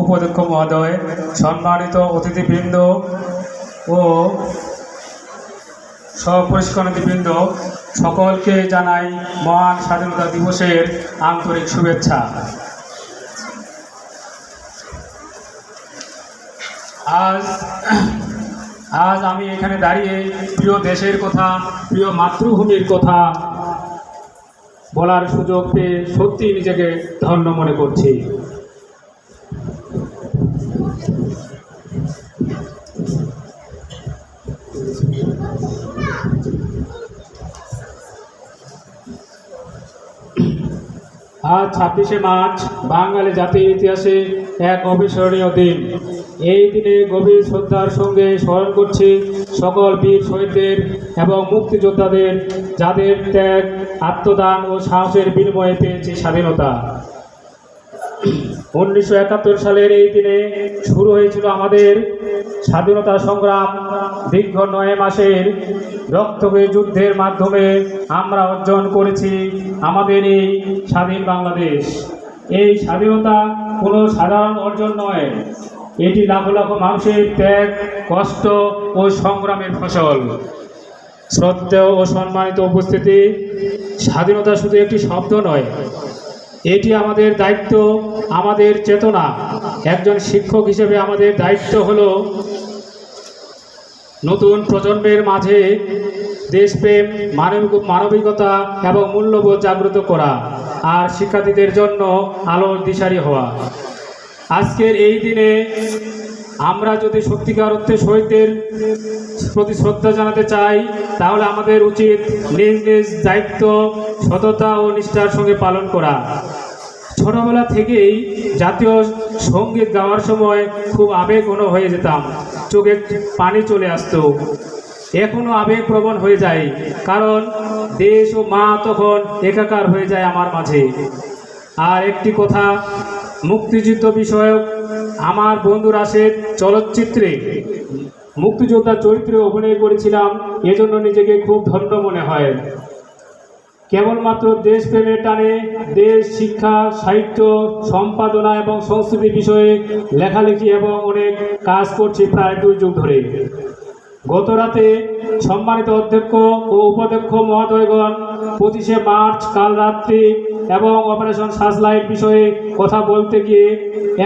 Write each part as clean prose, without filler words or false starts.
উপাধ্যক্ষ মহোদয়, সম্মানিত অতিথিবৃন্দ ও সহপরিষ্কারবৃন্দ, সকলকে জানাই মহান স্বাধীনতা দিবসের আন্তরিক শুভেচ্ছা। আজ আমি এখানে দাঁড়িয়ে প্রিয় দেশের কথা, প্রিয় মাতৃভূমির কথা বলার সুযোগ পেয়ে সত্যি নিজেকে ধন্য মনে করছি। আজ 26শে মার্চ বাঙালি জাতির ইতিহাসে এক অবিস্মরণীয় দিন। এই দিনে গভীর শ্রদ্ধার সঙ্গে স্মরণ করছি সকল বীর শহীদদের এবং মুক্তিযোদ্ধাদের, যাদের ত্যাগ, আত্মদান ও সাহসের বিনিময়ে পেয়েছি স্বাধীনতা। 1971 সালের এই দিনে শুরু হয়েছিল আমাদের স্বাধীনতা সংগ্রাম। দীর্ঘ 9 মাসের রক্তক্ষয়ী যুদ্ধের মাধ্যমে আমরা অর্জন করেছি আমাদের এই স্বাধীন বাংলাদেশ। এই স্বাধীনতা কোনো সাধারণ অর্জন নয়, এটি লাখো লাখো মানুষের ত্যাগ, কষ্ট ও সংগ্রামের ফসল। শ্রদ্ধেয় ও সম্মানিত উপস্থিতি, স্বাধীনতা শুধু একটি শব্দ নয়, এটি আমাদের দায়িত্ব, আমাদের চেতনা। একজন শিক্ষক হিসেবে আমাদের দায়িত্ব হলো নতুন প্রজন্মের মাঝে দেশপ্রেম, মানবিকতা এবং মূল্যবোধ জাগ্রত করা, আর শিক্ষার্থীদের জন্য আলোর দিশারি হওয়া। আজকের এই দিনে আমরা যদি সত্যিকার অর্থে শহীদদের প্রতি শ্রদ্ধা জানাতে চাই, তাহলে আমাদের উচিত নিজ নিজ দায়িত্ব সততা ও নিষ্ঠার সঙ্গে পালন করা। ছোটবেলা থেকেই জাতীয় সঙ্গীত গাওয়ার সময় খুব আবেগঘন হয়ে যেতাম, চোখে পানি চলে আসতো। এখনও আবেগপ্রবণ হয়ে যায়, কারণ দেশ ও মা তখন একাকার হয়ে যায় আমার মাঝে। আর একটি কথা, মুক্তিযুদ্ধ বিষয়ক আমার বন্ধু রাশেদ চলচ্চিত্রে মুক্তিযোদ্ধা চরিত্রে অভিনয় করেছিলাম, এজন্য নিজেকে খুব ধন্য মনে হয়। কেবলমাত্র দেশপ্রেমের টানে দেশ, শিক্ষা, সাহিত্য, সম্পাদনা এবং সংস্কৃতি বিষয়ে লেখালেখি এবং অনেক কাজ করছি প্রায় 2 যুগ ধরে। গত রাতে সম্মানিত অধ্যক্ষ ও উপাধ্যক্ষ মহোদয়গণ 25শে মার্চ কাল রাত্রি এবং অপারেশন সার্চলাইট বিষয়ে কথা বলতে গিয়ে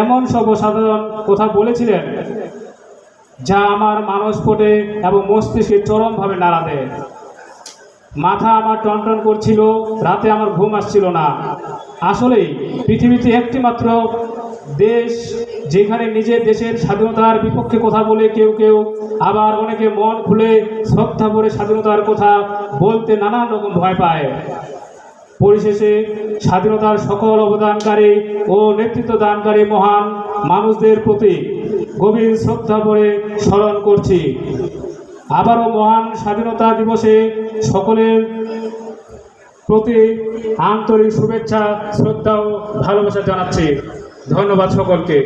এমন সব অসাধারণ কথা বলেছিলেন, যা আমার মানসপটে এবং মস্তিষ্কে চরমভাবে নাড়া দেয়। মাথা আমার টনটন করছিল, রাতে আমার ঘুম আসছিল না। আসলেই পৃথিবীতে একটি মাত্র দেশ যেখানে নিজের দেশের স্বাধীনতার বিপক্ষে কথা বলে কেউ কেউ, আবার অনেকে মন খুলে শ্রদ্ধা করে স্বাধীনতার কথা বলতে নানান রকম ভয় পায়। পরিশেষে স্বাধীনতার সকল অবদানকারী ও নেতৃত্ব দানকারী মহান মানুষদের প্রতি গভীর শ্রদ্ধা করে স্মরণ করছি। আবারও মহান স্বাধীনতা দিবসে সকলের প্রতি আন্তরিক শুভেচ্ছা, শ্রদ্ধা ও ভালোবাসা জানাচ্ছি। ধন্যবাদ সকলকে।